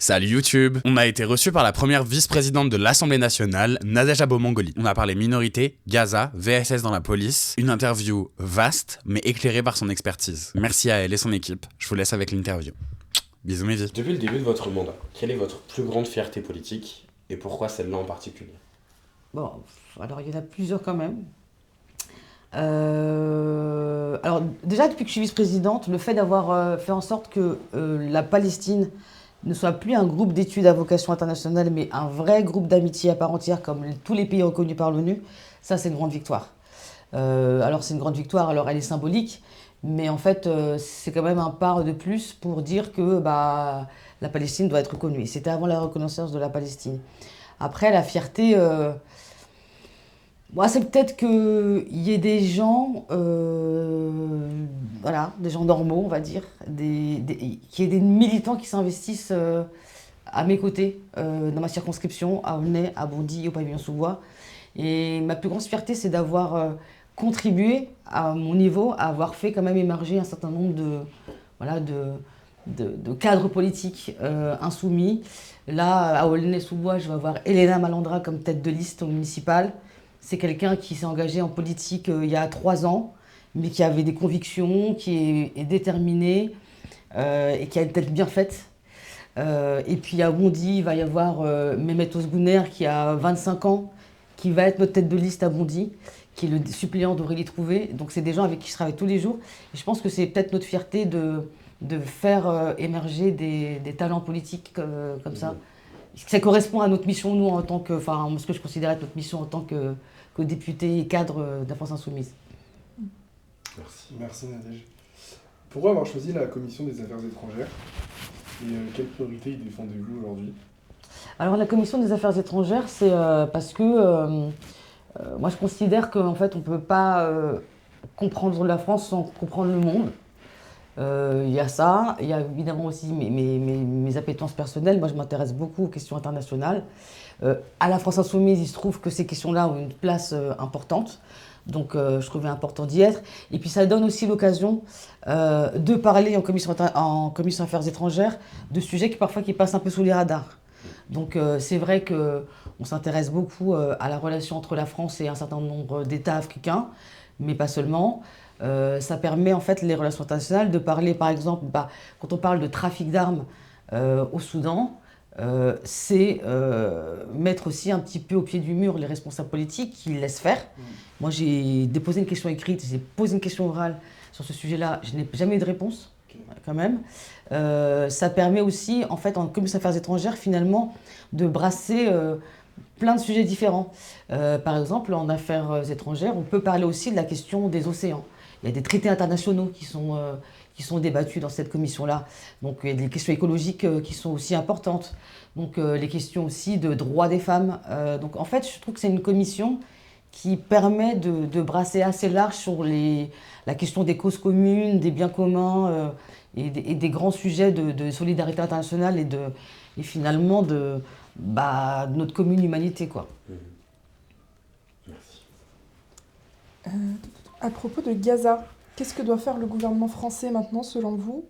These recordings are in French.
Salut YouTube! On a été reçu par la première vice-présidente de l'Assemblée nationale, Nadège Abo-Mongolie. On a parlé minorité, Gaza, VSS dans la police. Une interview vaste, mais éclairée par son expertise. Merci à elle et son équipe. Je vous laisse avec l'interview. Bisous mes vies. Depuis le début de votre mandat, quelle est votre plus grande fierté politique et pourquoi celle-là en particulier? Bon, alors il y en a plusieurs quand même. Alors déjà depuis que je suis vice-présidente, le fait d'avoir fait en sorte que la Palestine ne soit plus un groupe d'études à vocation internationale, mais un vrai groupe d'amitié à part entière, comme tous les pays reconnus par l'ONU, ça c'est une grande victoire. Alors c'est une grande victoire, alors elle est symbolique, mais en fait c'est quand même un pas de plus pour dire que la Palestine doit être reconnue. Et c'était avant la reconnaissance de la Palestine. Après la fierté, c'est peut-être qu'il y ait des gens, des gens normaux, on va dire, qu'il y ait des militants qui s'investissent à mes côtés, dans ma circonscription, à Aulnay, à Bondy et au Pavillon-sous-Bois. Et ma plus grande fierté, c'est d'avoir contribué à mon niveau, à avoir fait quand même émerger un certain nombre de cadres politiques insoumis. Là, à Aulnay-sous-Bois, je vais avoir Elena Malandra comme tête de liste au municipal. C'est quelqu'un qui s'est engagé en politique il y a 3 ans, mais qui avait des convictions, qui est déterminé et qui a une tête bien faite. Et puis à Bondy, il va y avoir Mehmet Ozgouner qui a 25 ans, qui va être notre tête de liste à Bondy, qui est le suppléant d'Aurélie Trouvé. Donc c'est des gens avec qui je travaille tous les jours. Et je pense que c'est peut-être notre fierté de faire émerger des talents politiques comme ça. Ça correspond à notre mission, nous, en tant que, ce que je considère être notre mission en tant que député et cadre de la France Insoumise. Merci Nadège. Pourquoi avoir choisi la Commission des Affaires étrangères et quelles priorités y défendez-vous aujourd'hui? Alors la Commission des Affaires étrangères, c'est parce que moi je considère qu'en fait on ne peut pas comprendre la France sans comprendre le monde. Il y a ça, il y a évidemment aussi mes appétences personnelles. Moi, je m'intéresse beaucoup aux questions internationales. À la France Insoumise, il se trouve que ces questions-là ont une place importante. Donc, je trouvais important d'y être. Et puis, ça donne aussi l'occasion de parler en commission Affaires étrangères de sujets qui passent un peu sous les radars. Donc, c'est vrai qu'on s'intéresse beaucoup à la relation entre la France et un certain nombre d'États africains, mais pas seulement. Ça permet en fait les relations internationales de parler, par exemple, quand on parle de trafic d'armes au Soudan, c'est mettre aussi un petit peu au pied du mur les responsables politiques qui laissent faire. Moi, j'ai déposé une question écrite, j'ai posé une question orale sur ce sujet-là, je n'ai jamais eu de réponse, quand même. Ça permet aussi, en fait, en commission affaires étrangères, finalement, de brasser plein de sujets différents. Par exemple, en affaires étrangères, on peut parler aussi de la question des océans. Il y a des traités internationaux qui sont débattus dans cette commission-là. Donc il y a des questions écologiques qui sont aussi importantes. Donc les questions aussi de droits des femmes. Donc en fait, je trouve que c'est une commission qui permet de brasser assez large sur la question des causes communes, des biens communs et des grands sujets de solidarité internationale et finalement de notre commune humanité, quoi. Merci. À propos de Gaza, qu'est-ce que doit faire le gouvernement français maintenant, selon vous?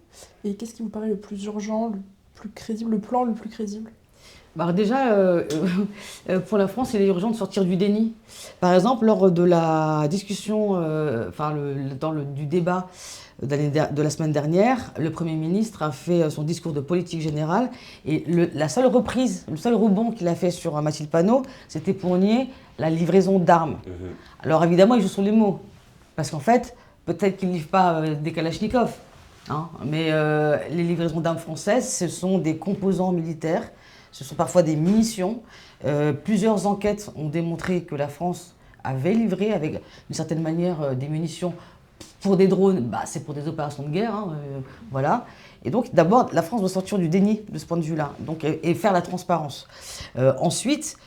Et qu'est-ce qui vous paraît le plus urgent, le plus crédible, le plan le plus crédible? Alors déjà, pour la France, il est urgent de sortir du déni. Par exemple, lors de la discussion, du débat de la semaine dernière, le Premier ministre a fait son discours de politique générale et la seule reprise, le seul rebond qu'il a fait sur Mathilde Panot, c'était pour nier la livraison d'armes. Alors évidemment, il joue sur les mots. Parce qu'en fait, peut-être qu'ils ne livrent pas des kalachnikovs, mais les livraisons d'armes françaises, ce sont des composants militaires, ce sont parfois des munitions. Plusieurs enquêtes ont démontré que la France avait livré, avec d'une certaine manière, des munitions pour des drones. C'est pour des opérations de guerre, voilà. Et donc, d'abord, la France doit sortir du déni de ce point de vue-là, et faire la transparence. Ensuite,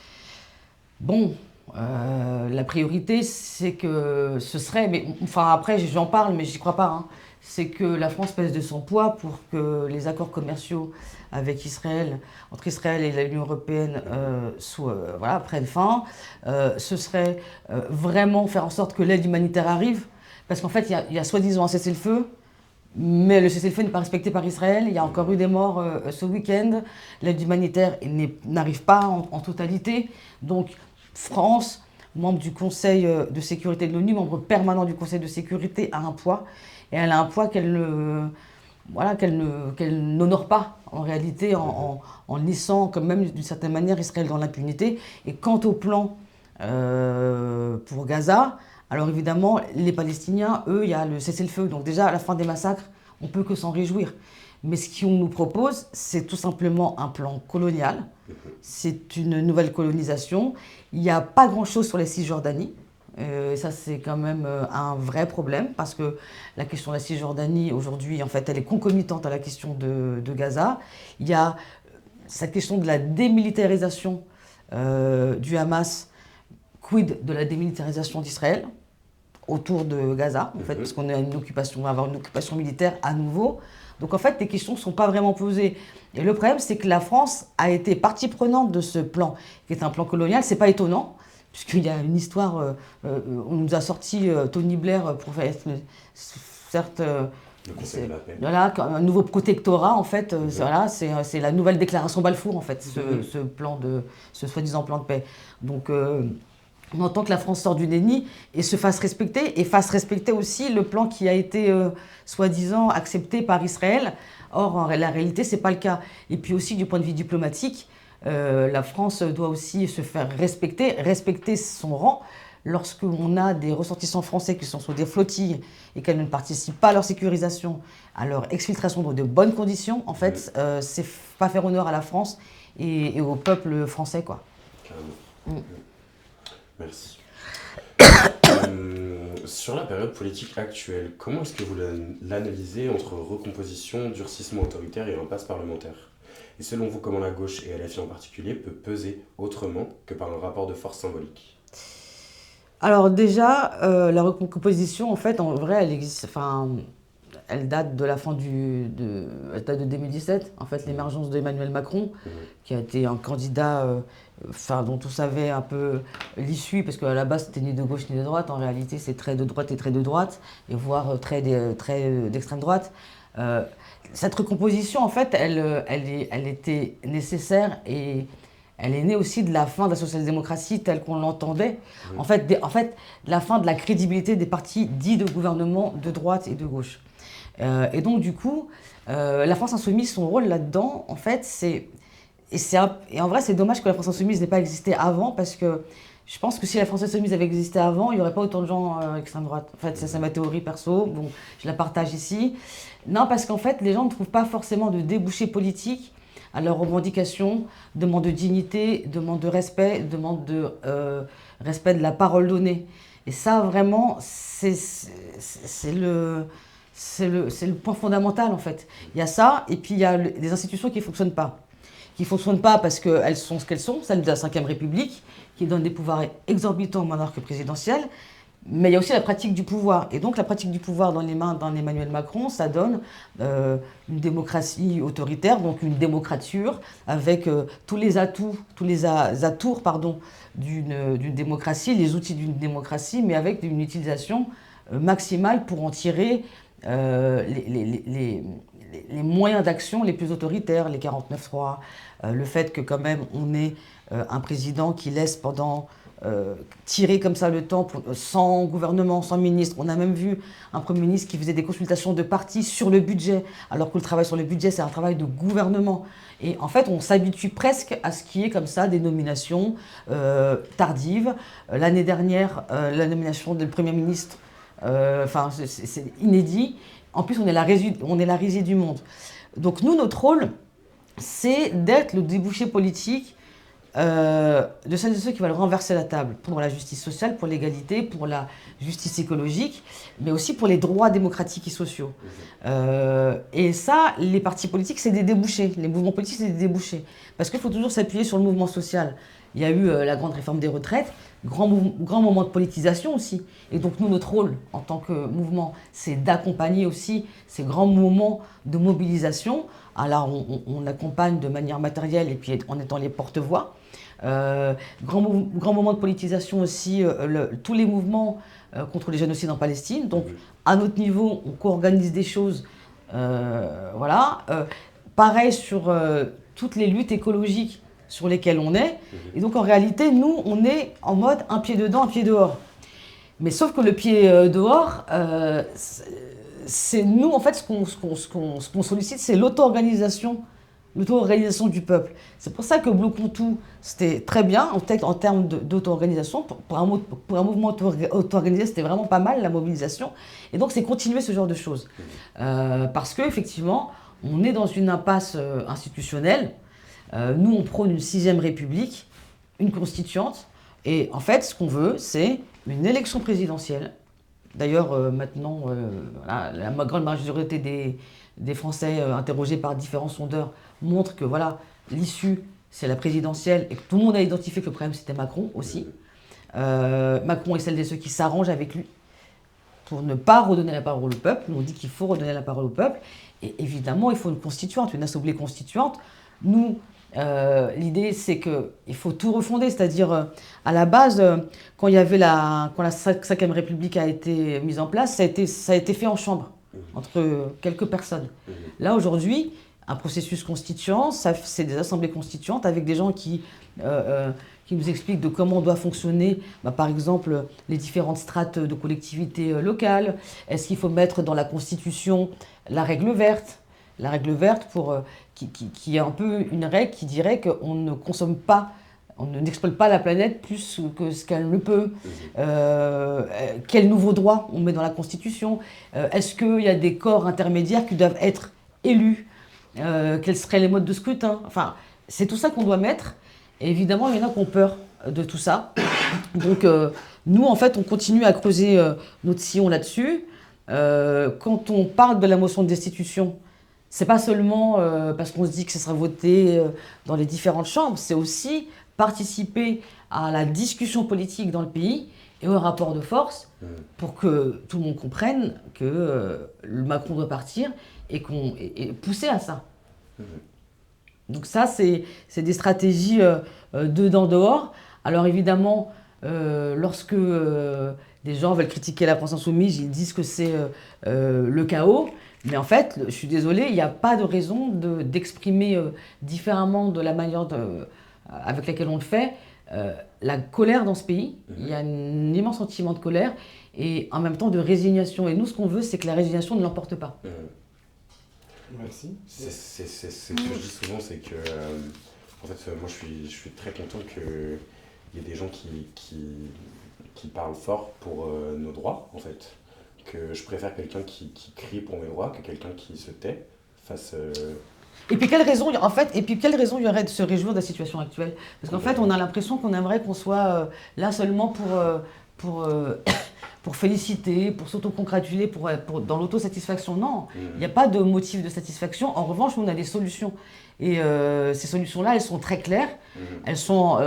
la priorité, c'est que ce serait, après j'en parle, mais j'y crois pas, c'est que la France pèse de son poids pour que les accords commerciaux avec Israël, entre Israël et l'Union européenne, prennent fin. Ce serait vraiment faire en sorte que l'aide humanitaire arrive, parce qu'en fait, il y a soi-disant un cessez-le-feu, Mais le cessez-le-feu n'est pas respecté par Israël. Il y a encore eu des morts ce week-end. L'aide humanitaire n'arrive pas en totalité. Donc, France, membre du Conseil de sécurité de l'ONU, membre permanent du Conseil de sécurité, a un poids. Et elle a un poids qu'elle n'honore pas, en réalité, en laissant, quand même, d'une certaine manière, Israël dans l'impunité. Et quant au plan pour Gaza, alors évidemment, les Palestiniens, eux, il y a le cessez-le-feu. Donc déjà, à la fin des massacres, on ne peut que s'en réjouir. Mais ce qu'on nous propose, c'est tout simplement un plan colonial. C'est une nouvelle colonisation. Il n'y a pas grand-chose sur les Cisjordanie. Et ça, c'est quand même un vrai problème parce que la question de la Cisjordanie, aujourd'hui, en fait, elle est concomitante à la question de Gaza. Il y a cette question de la démilitarisation du Hamas, quid de la démilitarisation d'Israël autour de Gaza, en fait, parce qu'on a une occupation, on va avoir une occupation militaire à nouveau. Donc en fait, les questions ne sont pas vraiment posées. Et le problème, c'est que la France a été partie prenante de ce plan, qui est un plan colonial. C'est pas étonnant, puisqu'il y a une histoire, on nous a sorti Tony Blair pour faire, certes, Le Conseil de la paix. voilà, un nouveau protectorat, en fait, voilà, c'est la nouvelle déclaration Balfour, en fait, ce soi-disant plan de paix. Donc, on entend que la France sort du déni et se fasse respecter, et fasse respecter aussi le plan qui a été, soi-disant, accepté par Israël. Or, la réalité, ce n'est pas le cas. Et puis aussi, du point de vue diplomatique, la France doit aussi se faire respecter son rang. Lorsqu'on a des ressortissants français qui sont sur des flottilles et qu'elles ne participent pas à leur sécurisation, à leur exfiltration dans de bonnes conditions, en fait, c'est pas faire honneur à la France et au peuple français, quoi. Carrément. Merci. Sur la période politique actuelle, comment est-ce que vous l'analysez entre recomposition, durcissement autoritaire et impasse parlementaire? Et selon vous, comment la gauche, et LFI en particulier, peut peser autrement que par un rapport de force symbolique? Alors déjà, la recomposition, en fait, en vrai, elle existe. Enfin, elle date de la fin elle date de 2017. En fait, l'émergence d'Emmanuel Macron, qui a été un candidat, dont on savait un peu l'issue, parce qu'à la base, c'était ni de gauche ni de droite. En réalité, c'est très de droite et très de droite, et voire très d'extrême droite. Cette recomposition, en fait, elle était nécessaire et elle est née aussi de la fin de la social-démocratie telle qu'on l'entendait. En fait, de la fin de la crédibilité des partis dits de gouvernement de droite et de gauche. Et donc, du coup, la France insoumise, son rôle là-dedans, en fait, et en vrai, c'est dommage que la France insoumise n'ait pas existé avant, parce que je pense que si la France insoumise avait existé avant, il n'y aurait pas autant de gens extrême droite. En fait, c'est ma théorie perso, bon, je la partage ici. Non, parce qu'en fait, les gens ne trouvent pas forcément de débouchés politiques à leurs revendications, demande de dignité, demande de respect, demande de respect de la parole donnée. Et ça, vraiment, c'est le point fondamental, en fait. Il y a ça, et puis il y a des institutions qui ne fonctionnent pas. Qui ne fonctionnent pas parce qu'elles sont ce qu'elles sont, celle de la Ve République, qui donne des pouvoirs exorbitants au monarque présidentiel. Mais il y a aussi la pratique du pouvoir. Et donc la pratique du pouvoir dans les mains d'un Emmanuel Macron, ça donne une démocratie autoritaire, donc une démocrature, avec tous les atours d'une démocratie, les outils d'une démocratie, mais avec une utilisation maximale pour en tirer les moyens d'action les plus autoritaires, les 49.3, le fait que quand même on ait un président qui laisse tirer comme ça le temps sans gouvernement, sans ministre. On a même vu un Premier ministre qui faisait des consultations de partis sur le budget, alors que le travail sur le budget, c'est un travail de gouvernement. Et en fait, on s'habitue presque à ce qui est comme ça, des nominations tardives. L'année dernière, la nomination du Premier ministre, c'est inédit. En plus, on est la risée du monde. Donc nous, notre rôle, c'est d'être le débouché politique de celles et ceux qui veulent renverser la table pour la justice sociale, pour l'égalité, pour la justice écologique, mais aussi pour les droits démocratiques et sociaux. Et ça, les partis politiques, c'est des débouchés. Les mouvements politiques, c'est des débouchés. Parce qu'il faut toujours s'appuyer sur le mouvement social. Il y a eu la grande réforme des retraites, grand moment de politisation aussi. Et donc nous, notre rôle en tant que mouvement, c'est d'accompagner aussi ces grands moments de mobilisation. Alors on accompagne de manière matérielle et puis en étant les porte-voix. Grand moment de politisation aussi, tous les mouvements contre les génocides en Palestine. Donc à notre niveau, on co-organise des choses Voilà. Pareil sur toutes les luttes écologiques sur lesquelles on est. Et donc en réalité, nous, on est en mode un pied dedans, un pied dehors. Mais sauf que le pied dehors, c'est nous, en fait, ce qu'on sollicite, c'est l'auto-organisation du peuple. C'est pour ça que Bloc-Contre-Tout, c'était très bien en termes d'auto-organisation. Pour un mouvement auto-organisé, c'était vraiment pas mal, la mobilisation. Et donc, c'est continuer ce genre de choses. Parce qu'effectivement, on est dans une impasse institutionnelle. Nous, on prône une 6e République, une constituante. Et en fait, ce qu'on veut, c'est une élection présidentielle. D'ailleurs, maintenant, voilà, la grande majorité des Français interrogés par différents sondeurs montrent que voilà, l'issue, c'est la présidentielle et que tout le monde a identifié que le problème, c'était Macron aussi. Macron est celle de ceux qui s'arrangent avec lui pour ne pas redonner la parole au peuple. Nous, on dit qu'il faut redonner la parole au peuple. Et évidemment, il faut une constituante, une assemblée constituante. Nous, l'idée, c'est qu'il faut tout refonder, c'est-à-dire à la base, quand la 5e République a été mise en place, ça a été fait en chambre, entre quelques personnes. Là, aujourd'hui, un processus constituant, c'est des assemblées constituantes avec des gens qui nous expliquent de comment doit fonctionner, par exemple, les différentes strates de collectivités locales. Est-ce qu'il faut mettre dans la Constitution la règle verte pour, qui est un peu une règle qui dirait qu'on ne consomme pas, on n'exploite pas la planète plus que ce qu'elle ne peut. Quels nouveaux droits on met dans la Constitution? Est-ce qu'il y a des corps intermédiaires qui doivent être élus? Quels seraient les modes de scrutin? Enfin, c'est tout ça qu'on doit mettre. Et évidemment, il y en a qui ont peur de tout ça. Donc, nous, en fait, on continue à creuser notre sillon là-dessus. Quand on parle de la motion de destitution, c'est pas seulement parce qu'on se dit que ça sera voté dans les différentes chambres, c'est aussi participer à la discussion politique dans le pays et au rapport de force pour que tout le monde comprenne que Macron doit partir et pousser à ça. Donc ça, c'est des stratégies dedans-dehors. Alors évidemment, lorsque des gens veulent critiquer la France Insoumise, ils disent que c'est le chaos. Mais en fait, je suis désolée, il n'y a pas de raison d'exprimer différemment de la manière avec laquelle on le fait la colère dans ce pays. Il y a un immense sentiment de colère et en même temps de résignation. Et nous, ce qu'on veut, c'est que la résignation ne l'emporte pas. Merci. C'est ce que je dis souvent, c'est que en fait, moi je suis très content qu'il y ait des gens qui parlent fort pour nos droits, en fait. Que je préfère quelqu'un qui crie pour mes droits que quelqu'un qui se tait face. Et puis quelle raison, en fait, quelle raison il y aurait de se réjouir de la situation actuelle? Parce qu'en fait, on a l'impression qu'on aimerait qu'on soit là seulement pour féliciter, pour s'autocongratuler, pour dans l'autosatisfaction. Non, il n'y a pas de motif de satisfaction. En revanche, nous, on a des solutions. Et ces solutions-là, elles sont très claires. Elles sont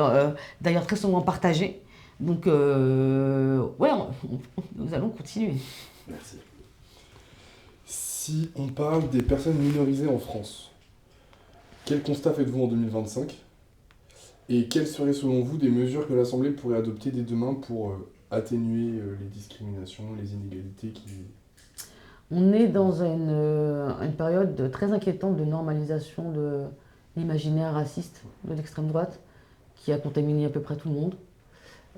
d'ailleurs très souvent partagées. Donc, ouais, nous allons continuer. Merci. Si on parle des personnes minorisées en France, quel constat faites-vous en 2025? Et quelles seraient selon vous des mesures que l'Assemblée pourrait adopter dès demain pour atténuer les discriminations, les inégalités qui... On est dans une période très inquiétante de normalisation de l'imaginaire raciste de l'extrême droite qui a contaminé à peu près tout le monde.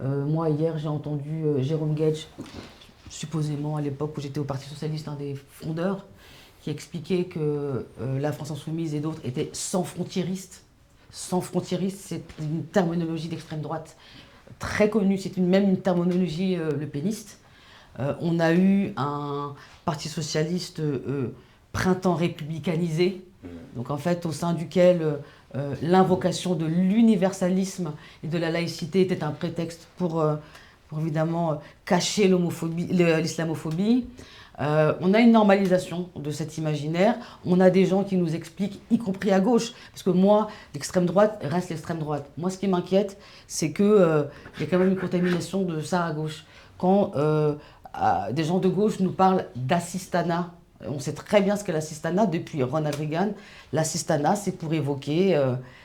Moi, hier, j'ai entendu Jérôme Guedj, supposément à l'époque où j'étais au Parti Socialiste, un des fondeurs, qui expliquait que la France Insoumise et d'autres étaient sans frontiéristes. Sans frontiéristes, c'est une terminologie d'extrême droite très connue, c'est même une terminologie lepéniste. On a eu un Parti Socialiste printemps républicanisé, donc en fait au sein duquel l'invocation de l'universalisme et de la laïcité était un prétexte pour évidemment cacher l'islamophobie. On a une normalisation de cet imaginaire. On a des gens qui nous expliquent, y compris à gauche, parce que moi, l'extrême droite reste l'extrême droite. Moi, ce qui m'inquiète, c'est qu'il y a quand même une contamination de ça à gauche. Quand des gens de gauche nous parlent d'assistanat, on sait très bien ce qu'est l'assistanat depuis Ronald Reagan. L'assistanat, c'est pour évoquer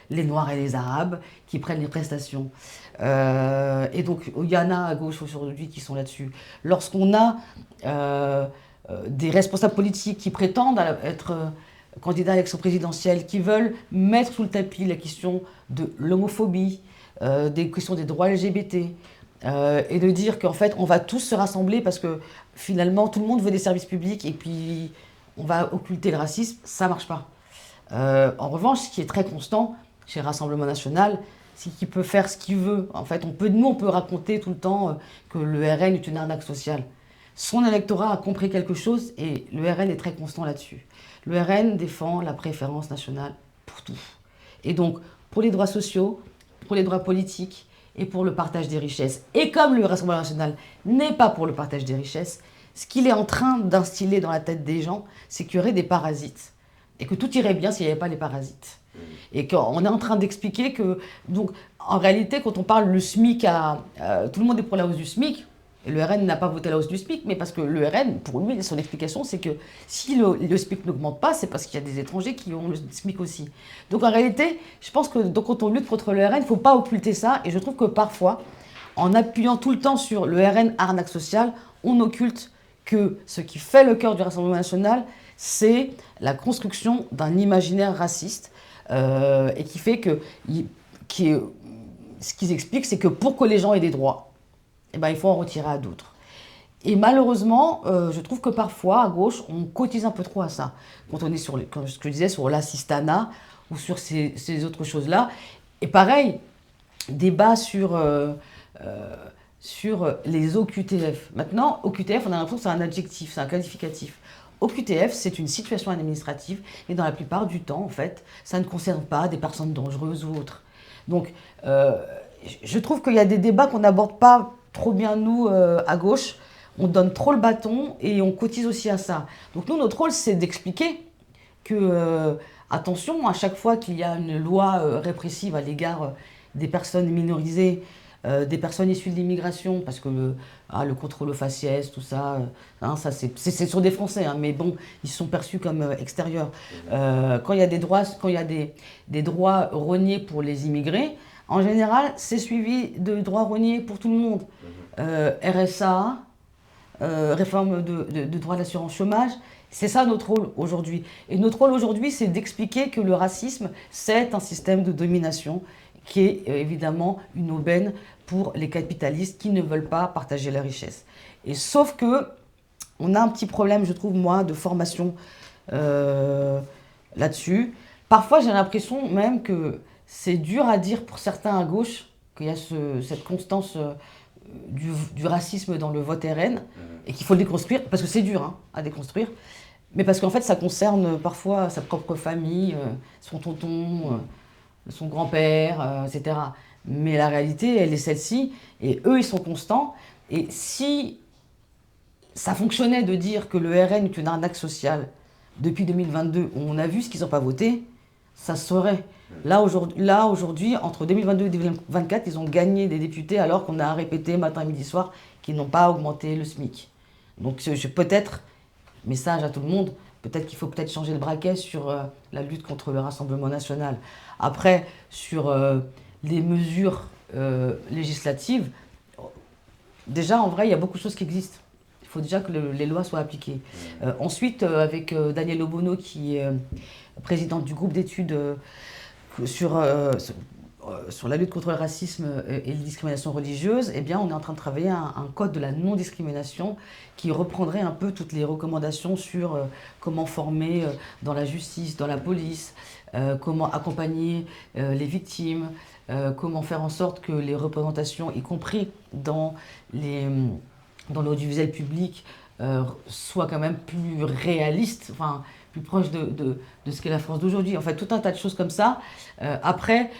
les Noirs et les Arabes qui prennent les prestations. Et donc, il y en a à gauche aujourd'hui qui sont là-dessus. Lorsqu'on a des responsables politiques qui prétendent être candidats à l'élection présidentielle, qui veulent mettre sous le tapis la question de l'homophobie, des questions des droits LGBT, et de dire qu'en fait on va tous se rassembler parce que finalement tout le monde veut des services publics et puis on va occulter le racisme, ça marche pas. En revanche, ce qui est très constant chez le Rassemblement National, c'est qu'il peut faire ce qu'il veut. En fait, nous on peut raconter tout le temps que le RN est une arnaque sociale. Son électorat a compris quelque chose et le RN est très constant là-dessus. Le RN défend la préférence nationale pour tout. Et donc, pour les droits sociaux, pour les droits politiques et pour le partage des richesses. Et comme le Rassemblement National n'est pas pour le partage des richesses, ce qu'il est en train d'instiller dans la tête des gens, c'est qu'il y aurait des parasites. Et que tout irait bien s'il n'y avait pas les parasites. Et qu'on est en train d'expliquer que, donc, en réalité, quand on parle le SMIC tout le monde est pour la hausse du SMIC, et le RN n'a pas voté la hausse du SMIC, mais parce que le RN, pour lui, son explication, c'est que si le SMIC n'augmente pas, c'est parce qu'il y a des étrangers qui ont le SMIC aussi. Donc en réalité, je pense que donc, quand on lutte contre le RN, il ne faut pas occulter ça, et je trouve que parfois, en appuyant tout le temps sur le RN arnaque sociale, on occulte que ce qui fait le cœur du Rassemblement National, c'est la construction d'un imaginaire raciste, et qui fait que, ce qu'ils expliquent, c'est que pour que les gens aient des droits, eh ben, il faut en retirer à d'autres. Et malheureusement, je trouve que parfois, à gauche, on cotise un peu trop à ça. Quand on est sur, comme ce que je disais, sur l'assistanat ou sur ces autres choses-là. Et pareil, débat sur les OQTF. Maintenant, OQTF, on a l'impression que c'est un adjectif, c'est un qualificatif. OQTF, c'est une situation administrative et dans la plupart du temps, en fait, ça ne concerne pas des personnes dangereuses ou autres. Donc, je trouve qu'il y a des débats qu'on n'aborde pas trop bien, nous, à gauche. On donne trop le bâton et on cotise aussi à ça. Donc nous, notre rôle, c'est d'expliquer que, attention, à chaque fois qu'il y a une loi répressive à l'égard des personnes minorisées, des personnes issues de l'immigration, parce que le contrôle aux faciès, tout ça, ça c'est sur des Français, hein, mais bon, ils sont perçus comme extérieurs. Quand il y a des droits rognés pour les immigrés, en général, c'est suivi de droits rognés pour tout le monde. RSA, réforme de droit d'assurance chômage, c'est ça notre rôle aujourd'hui. Et notre rôle aujourd'hui, c'est d'expliquer que le racisme, c'est un système de domination qui est évidemment une aubaine pour les capitalistes qui ne veulent pas partager la richesse. Et sauf que on a un petit problème, je trouve, moi, de formation là-dessus. Parfois, j'ai l'impression même que c'est dur à dire pour certains à gauche qu'il y a cette constance du racisme dans le vote RN et qu'il faut le déconstruire, parce que c'est dur à déconstruire, mais parce qu'en fait ça concerne parfois sa propre famille, son tonton, son grand-père, etc. Mais la réalité, elle est celle-ci, et eux, ils sont constants. Et si ça fonctionnait de dire que le RN est une arnaque sociale depuis 2022, où on a vu ce qu'ils n'ont pas voté, ça se saurait. Là, aujourd'hui, entre 2022 et 2024, ils ont gagné des députés alors qu'on a répété matin, midi, soir qu'ils n'ont pas augmenté le SMIC. Donc peut-être, message à tout le monde, peut-être qu'il faut changer le braquet sur la lutte contre le Rassemblement National. Après, sur les mesures législatives, déjà, en vrai, il y a beaucoup de choses qui existent. Il faut déjà que les lois soient appliquées. Ensuite, avec Danielle Obono, qui est présidente du groupe d'études sur la lutte contre le racisme et les discriminations religieuses, eh bien, on est en train de travailler un code de la non-discrimination qui reprendrait un peu toutes les recommandations sur comment former dans la justice, dans la police, comment accompagner les victimes, comment faire en sorte que les représentations, y compris dans l'audiovisuel public, soient quand même plus réalistes, enfin, plus proche de ce qu'est la France d'aujourd'hui. En fait, tout un tas de choses comme ça. Après,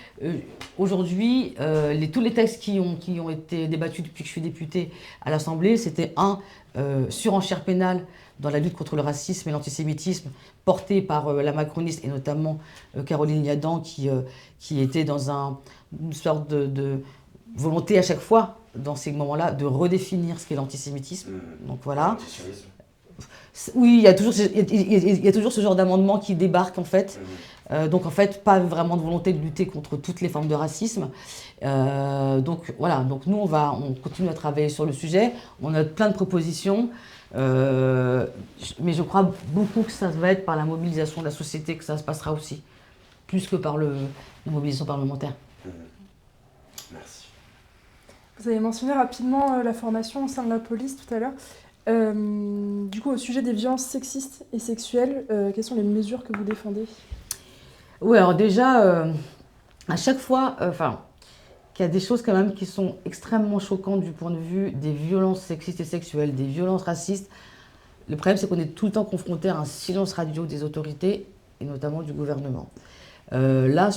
aujourd'hui, tous les textes qui ont été débattus depuis que je suis députée à l'Assemblée, c'était surenchère pénale dans la lutte contre le racisme et l'antisémitisme, porté par la macroniste et notamment Caroline Yadan, qui était dans une sorte de volonté à chaque fois, dans ces moments-là, de redéfinir ce qu'est l'antisémitisme. Donc voilà. Oui, il y a toujours ce genre d'amendement qui débarque en fait. Donc en fait, pas vraiment de volonté de lutter contre toutes les formes de racisme. Donc voilà, donc nous on continue à travailler sur le sujet. On a plein de propositions. Mais je crois beaucoup que ça va être par la mobilisation de la société que ça se passera aussi, plus que par la mobilisation parlementaire. Merci. Vous avez mentionné rapidement la formation au sein de la police tout à l'heure. Du coup, au sujet des violences sexistes et sexuelles, quelles sont les mesures que vous défendez? Oui, alors déjà, à chaque fois, qu'il y a des choses quand même qui sont extrêmement choquantes du point de vue des violences sexistes et sexuelles, des violences racistes. Le problème, c'est qu'on est tout le temps confronté à un silence radio des autorités, et notamment du gouvernement. Là,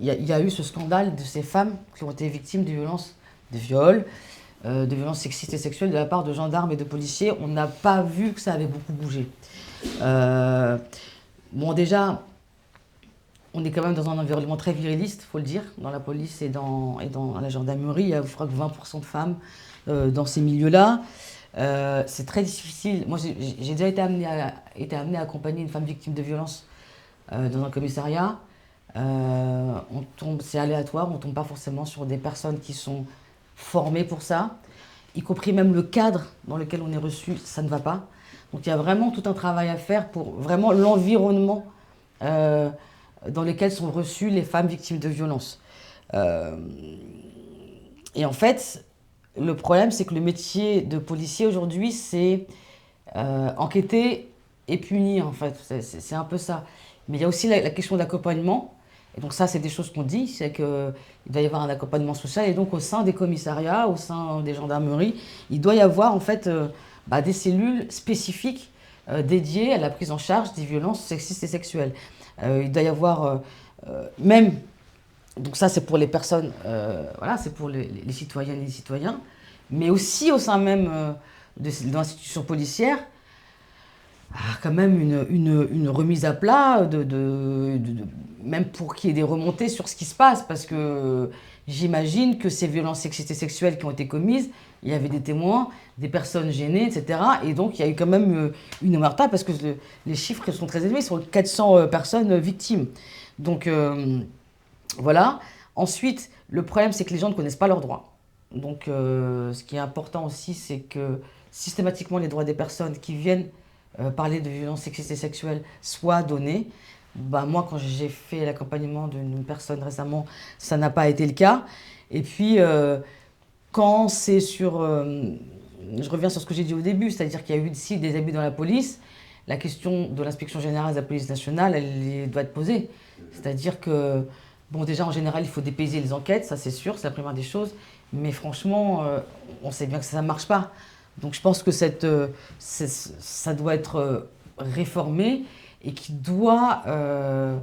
il y a eu ce scandale de ces femmes qui ont été victimes de violences, de viols, de violences sexistes et sexuelles de la part de gendarmes et de policiers. On n'a pas vu que ça avait beaucoup bougé. Bon, déjà, on est quand même dans un environnement très viriliste, il faut le dire, dans la police et dans la gendarmerie. Il y a, je crois, que 20% de femmes dans ces milieux-là. C'est très difficile. Moi, j'ai déjà été amenée à accompagner une femme victime de violence dans un commissariat. C'est aléatoire, on ne tombe pas forcément sur des personnes qui sont formées pour ça, y compris même le cadre dans lequel on est reçu, ça ne va pas. Donc il y a vraiment tout un travail à faire pour vraiment l'environnement dans lequel sont reçues les femmes victimes de violences. Et en fait, le problème, c'est que le métier de policier aujourd'hui, c'est enquêter et punir, en fait. C'est un peu ça. Mais il y a aussi la question d'accompagnement. Et donc ça, c'est des choses qu'on dit, c'est qu'il doit y avoir un accompagnement social. Et donc au sein des commissariats, au sein des gendarmeries, il doit y avoir en fait des cellules spécifiques dédiées à la prise en charge des violences sexistes et sexuelles. Il doit y avoir même, donc ça c'est pour les personnes, voilà, c'est pour les citoyennes et les citoyens, mais aussi au sein même de l'institution policière, quand même une remise à plat, même pour qu'il y ait des remontées sur ce qui se passe, parce que j'imagine que ces violences sexistes et sexuelles qui ont été commises, il y avait des témoins, des personnes gênées, etc. Et donc il y a eu quand même une omerta, parce que les chiffres sont très élevés, sur 400 personnes victimes. Donc voilà. Ensuite, le problème, c'est que les gens ne connaissent pas leurs droits. Donc ce qui est important aussi, c'est que systématiquement les droits des personnes qui viennent parler de violences sexistes et sexuelles soient donnés. Moi, quand j'ai fait l'accompagnement d'une personne récemment, ça n'a pas été le cas. Et puis, quand c'est sur... je reviens sur ce que j'ai dit au début, c'est-à-dire qu'il y a eu ici des abus dans la police, la question de l'inspection générale de la police nationale, elle doit être posée. C'est-à-dire que, bon, déjà, en général, il faut dépayser les enquêtes, ça c'est sûr, c'est la première des choses. Mais franchement, on sait bien que ça ne marche pas. Donc je pense que ça doit être réformé et qu'il doivent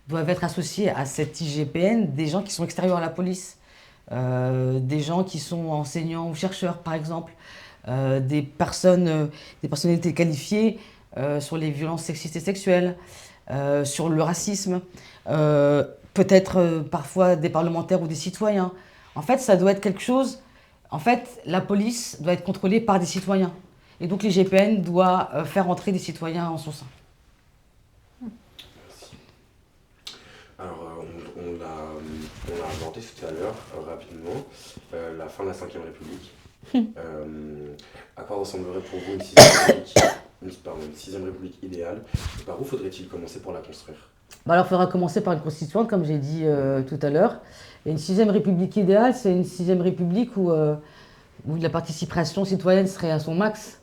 être associés à cette IGPN des gens qui sont extérieurs à la police, des gens qui sont enseignants ou chercheurs par exemple, des personnalités qualifiées sur les violences sexistes et sexuelles, sur le racisme, peut-être parfois des parlementaires ou des citoyens. En fait, ça doit être quelque chose... En fait, la police doit être contrôlée par des citoyens. Et donc l'IGPN doit faire entrer des citoyens en son sein. Merci. Alors, on l'a abordé tout à l'heure, rapidement, la fin de la Ve République. À quoi ressemblerait pour vous une sixième république idéale? Et par où faudrait-il commencer pour la construire? Alors, il faudra commencer par une constituante, comme j'ai dit tout à l'heure. Et une sixième république idéale, c'est une sixième république où la participation citoyenne serait à son max.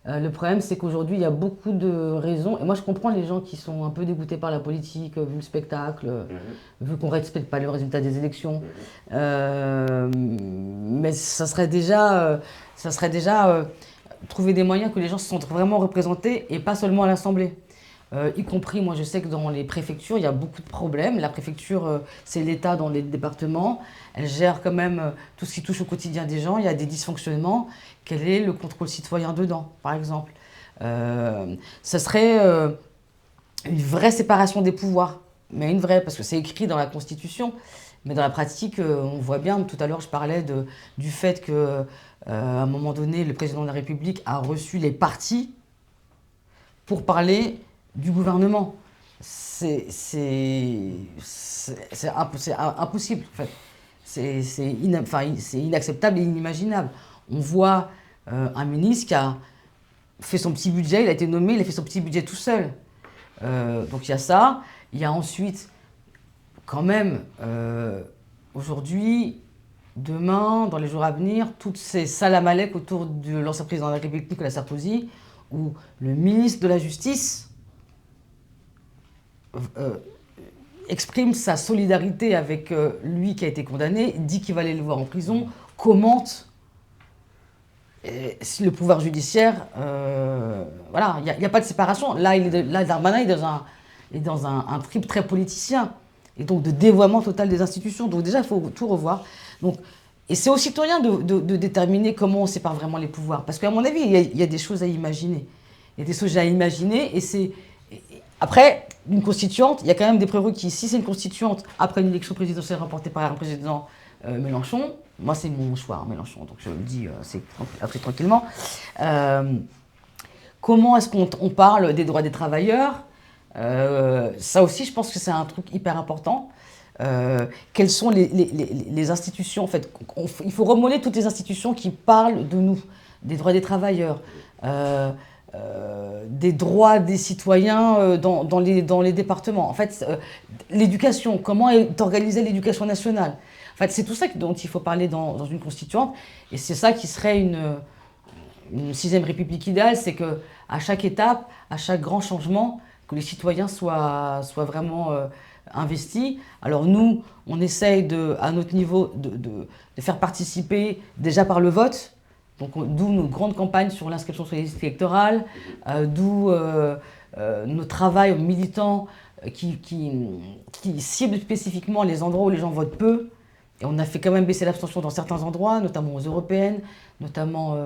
Le problème, c'est qu'aujourd'hui, il y a beaucoup de raisons. Et moi, je comprends les gens qui sont un peu dégoûtés par la politique, vu le spectacle, vu qu'on ne respecte pas le résultat des élections. Mais ça serait déjà trouver des moyens que les gens se sentent vraiment représentés et pas seulement à l'Assemblée. Y compris, moi je sais que dans les préfectures, il y a beaucoup de problèmes. La préfecture, c'est l'État dans les départements. Elle gère quand même tout ce qui touche au quotidien des gens. Il y a des dysfonctionnements. Quel est le contrôle citoyen dedans, par exemple? Ça serait une vraie séparation des pouvoirs. Mais une vraie, parce que c'est écrit dans la Constitution. Mais dans la pratique, on voit bien, tout à l'heure je parlais du fait qu'à un moment donné, le président de la République a reçu les partis pour parler du gouvernement. C'est impossible, en fait. C'est inacceptable et inimaginable. On voit un ministre qui a fait son petit budget, il a été nommé, il a fait son petit budget tout seul. Donc il y a ça. Il y a ensuite, quand même, aujourd'hui, demain, dans les jours à venir, toutes ces salamalek autour de l'ancien président de la République, Nicolas Sarkozy, où le ministre de la Justice exprime sa solidarité avec lui qui a été condamné, dit qu'il va aller le voir en prison, commente si le pouvoir judiciaire, voilà, il n'y a pas de séparation. Là, Darmanin est dans un trip très politicien, et donc de dévoiement total des institutions. Donc déjà, il faut tout revoir. Donc, et c'est aux citoyens de déterminer comment on sépare vraiment les pouvoirs. Parce qu'à mon avis, il y a des choses à imaginer. Il y a des choses à imaginer, après, une constituante, il y a quand même des prérequis. Si c'est une constituante après une élection présidentielle remportée par un président Mélenchon, moi c'est mon choix, Mélenchon, donc je le dis après tranquillement. Comment est-ce qu'on parle des droits des travailleurs? Ça aussi, je pense que c'est un truc hyper important. Quelles sont les institutions, en fait, il faut remodeler toutes les institutions qui parlent de nous, des droits des travailleurs, des droits des citoyens dans les départements. En fait, l'éducation, comment est organisée l'éducation nationale. En fait, c'est tout ça dont il faut parler dans une constituante. Et c'est ça qui serait une 6e République idéale, c'est qu'à chaque étape, à chaque grand changement, que les citoyens soient vraiment investis. Alors nous, on essaye à notre niveau de faire participer déjà par le vote. Donc, d'où nos grandes campagnes sur l'inscription sur les listes électorales, d'où nos travail militants qui ciblent spécifiquement les endroits où les gens votent peu. Et on a fait quand même baisser l'abstention dans certains endroits, notamment aux européennes, notamment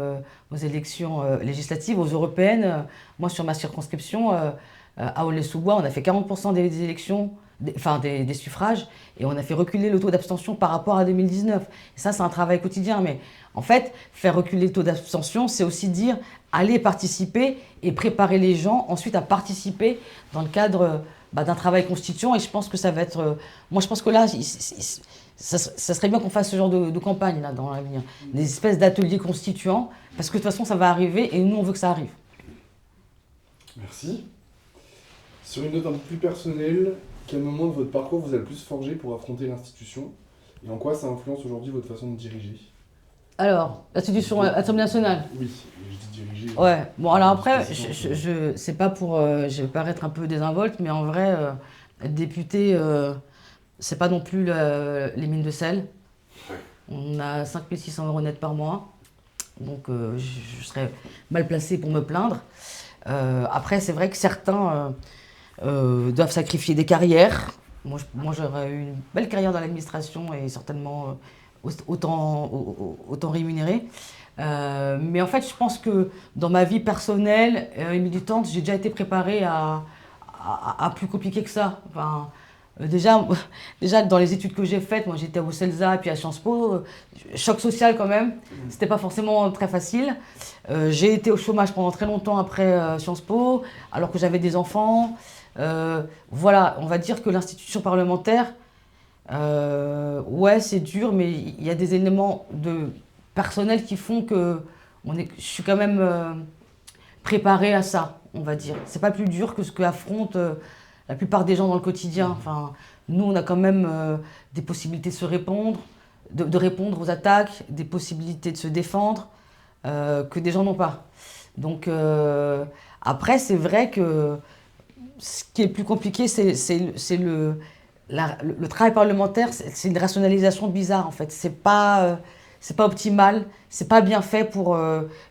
aux élections législatives. Aux européennes, moi sur ma circonscription, à Aulnay-sous-Bois, on a fait 40% des élections, des suffrages, et on a fait reculer le taux d'abstention par rapport à 2019. Et ça, c'est un travail quotidien, mais en fait, faire reculer le taux d'abstention, c'est aussi dire aller participer et préparer les gens ensuite à participer dans le cadre d'un travail constituant. Et je pense que ça va être... moi, je pense que là, ça serait bien qu'on fasse ce genre de campagne là, dans l'avenir. Des espèces d'ateliers constituants, parce que de toute façon, ça va arriver et nous, on veut que ça arrive. Merci. Sur une note un peu plus personnelle, quel moment de votre parcours vous a le plus forgé pour affronter l'institution? Et en quoi ça influence aujourd'hui votre façon de diriger? Alors, l'institution Assemblée nationale. Oui, je dis diriger. Ouais, bon alors après, c'est pas pour... je vais paraître un peu désinvolte, mais en vrai, être député, c'est pas non plus les mines de sel. On a 5 600 € net par mois, donc je serais mal placée pour me plaindre. Après, c'est vrai que certains doivent sacrifier des carrières. Moi, j'aurais eu une belle carrière dans l'administration et certainement autant rémunérée. Mais en fait, je pense que dans ma vie personnelle et militante, j'ai déjà été préparée à plus compliqué que ça. Enfin, déjà, dans les études que j'ai faites, moi j'étais au CELSA et puis à Sciences Po, choc social quand même, c'était pas forcément très facile. J'ai été au chômage pendant très longtemps après Sciences Po, alors que j'avais des enfants. Voilà, on va dire que l'institution parlementaire, ouais, c'est dur, mais il y a des éléments personnels qui font que je suis quand même préparée à ça, on va dire. C'est pas plus dur que ce qu'affrontent la plupart des gens dans le quotidien. Enfin, nous, on a quand même des possibilités de se répondre, de répondre aux attaques, des possibilités de se défendre, que des gens n'ont pas. Donc, après, c'est vrai que ce qui est plus compliqué, c'est le travail parlementaire, c'est une rationalisation bizarre en fait. C'est pas optimal, c'est pas bien fait pour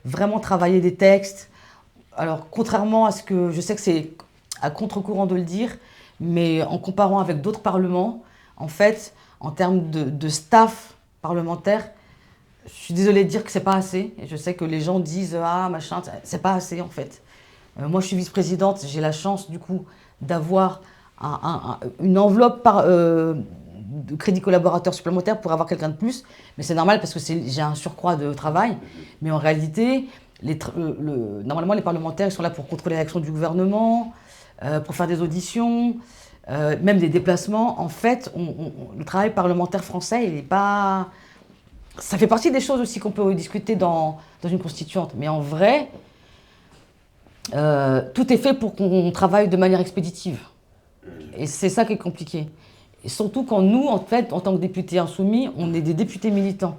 vraiment travailler des textes. Alors contrairement à ce que, je sais que c'est à contre-courant de le dire, mais en comparant avec d'autres parlements, en fait, en termes de staff parlementaire, je suis désolée de dire que c'est pas assez. Et je sais que les gens disent ah machin, c'est pas assez en fait. Moi, je suis vice-présidente, j'ai la chance, du coup, d'avoir une enveloppe de crédits collaborateurs supplémentaires pour avoir quelqu'un de plus. Mais c'est normal parce que j'ai un surcroît de travail. Mais en réalité, normalement, les parlementaires ils sont là pour contrôler l'action du gouvernement, pour faire des auditions, même des déplacements. En fait, le travail parlementaire français, il n'est pas... Ça fait partie des choses aussi qu'on peut discuter dans une constituante. Mais en vrai... tout est fait pour qu'on travaille de manière expéditive. Et c'est ça qui est compliqué. Et surtout quand nous, en fait, en tant que députés insoumis, on est des députés militants.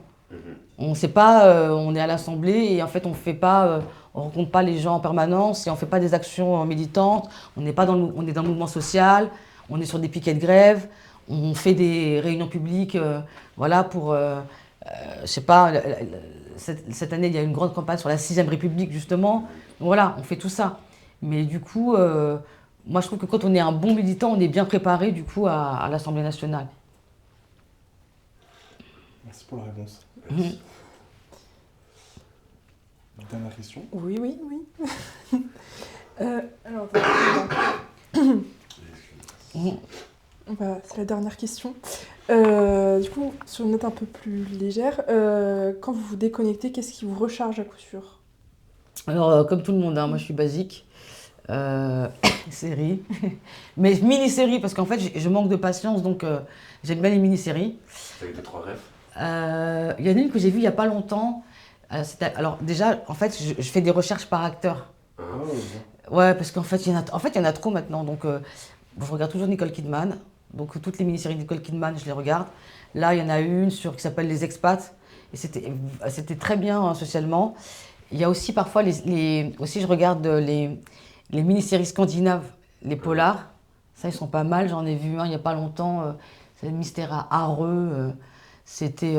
On sait pas, on est à l'Assemblée et en fait on fait pas, on rencontre pas les gens en permanence et on fait pas des actions militantes. On n'est pas on est dans le mouvement social, on est sur des piquets de grève, on fait des réunions publiques, voilà pour, je sais pas, cette année il y a une grande campagne sur la 6ème République justement. Voilà, on fait tout ça. Mais du coup, moi je trouve que quand on est un bon militant, on est bien préparé du coup à l'Assemblée nationale. Merci pour la réponse. Merci. Dernière question. Oui. Alors, c'est la dernière question. Du coup, sur une note un peu plus légère, quand vous vous déconnectez, qu'est-ce qui vous recharge à coup sûr? Alors, comme tout le monde, hein, moi je suis basique. Série. Mais mini-série, parce qu'en fait, je manque de patience, donc j'aime bien les mini-séries. Avec des 3 rêves. Il y en a une que j'ai vue il n'y a pas longtemps. Alors, déjà, en fait, je fais des recherches par acteur. Ah, Ouais, parce qu'en fait, il y en a trop maintenant. Donc, je regarde toujours Nicole Kidman. Donc, toutes les mini-séries de Nicole Kidman, je les regarde. Là, il y en a une qui s'appelle Les Expats. Et c'était très bien hein, socialement. Il y a aussi parfois, aussi je regarde les mini-séries scandinaves, les polars. Ça, ils sont pas mal. J'en ai vu un il n'y a pas longtemps. C'est le mystère à Arreux. C'était...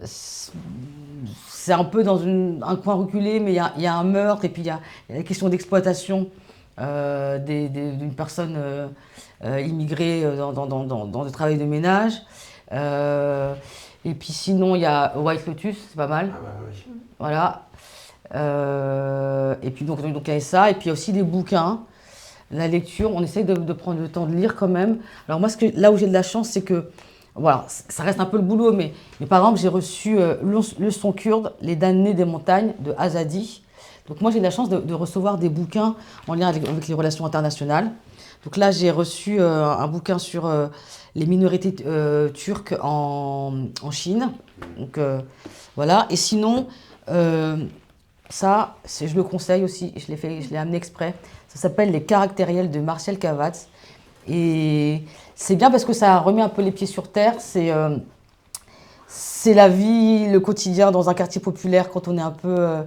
c'est un peu dans un coin reculé, mais il y a un meurtre et puis il y a la question d'exploitation d'une personne immigrée dans le travail de ménage. Et puis sinon, il y a White Lotus, c'est pas mal. Ah bah oui. Voilà. Et puis donc il y a ça. Et puis il y a aussi des bouquins. La lecture, on essaye de prendre le temps de lire quand même. Alors moi, là où j'ai de la chance, c'est que voilà, ça reste un peu le boulot, mais par exemple, j'ai reçu Leçon kurde, Les damnés des montagnes de Azadi. Donc moi, j'ai de la chance de recevoir des bouquins en lien avec les relations internationales. Donc là, j'ai reçu un bouquin sur les minorités turques en Chine. Donc voilà. Et sinon, ça, je le conseille aussi, je l'ai amené exprès. Ça s'appelle Les caractériels de Martial Kavatz. Et c'est bien parce que ça remet un peu les pieds sur terre. C'est la vie, le quotidien dans un quartier populaire quand on est un peu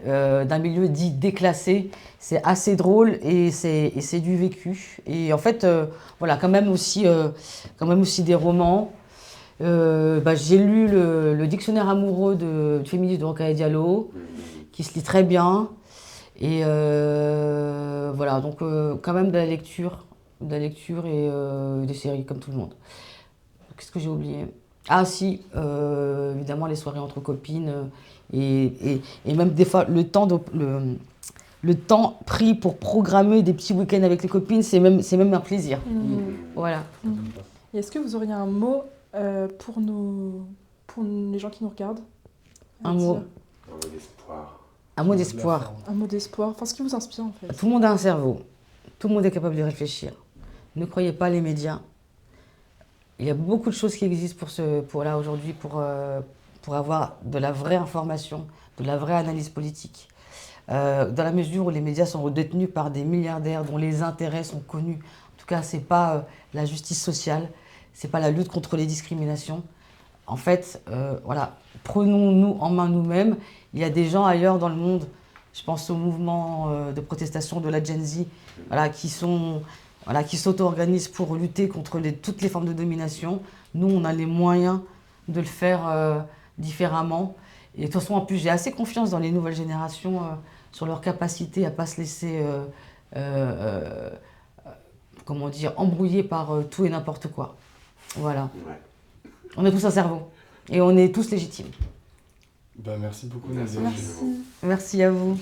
d'un milieu dit déclassé. C'est assez drôle et c'est du vécu. Et en fait, voilà, quand même aussi des romans. J'ai lu le dictionnaire amoureux du féminisme de Rokhaya Diallo, qui se lit très bien. Et voilà, donc quand même de la lecture et des séries comme tout le monde. Qu'est-ce que j'ai oublié? Ah si, évidemment les soirées entre copines et même des fois le temps pris pour programmer des petits week-ends avec les copines, c'est même un plaisir. Voilà. Et est-ce que vous auriez un mot pour les gens qui nous regardent? Un mot. Un mot d'espoir. Un mot d'espoir. Un mot d'espoir. Enfin, ce qui vous inspire en fait. Tout le monde a un cerveau. Tout le monde est capable de réfléchir. Ne croyez pas les médias. Il y a beaucoup de choses qui existent pour là aujourd'hui pour avoir de la vraie information, de la vraie analyse politique. Dans la mesure où les médias sont détenus par des milliardaires dont les intérêts sont connus. En tout cas, c'est pas la justice sociale, c'est pas la lutte contre les discriminations. En fait, voilà, prenons-nous en main nous-mêmes. Il y a des gens ailleurs dans le monde, je pense au mouvement de protestation de la Gen Z, voilà, qui s'auto-organisent pour lutter contre toutes les formes de domination. Nous, on a les moyens de le faire différemment. Et de toute façon, en plus, j'ai assez confiance dans les nouvelles générations sur leur capacité à ne pas se laisser embrouiller par tout et n'importe quoi. Voilà. Ouais. On a tous un cerveau et on est tous légitimes. Merci beaucoup, Merci. Nadia. Merci. Merci à vous.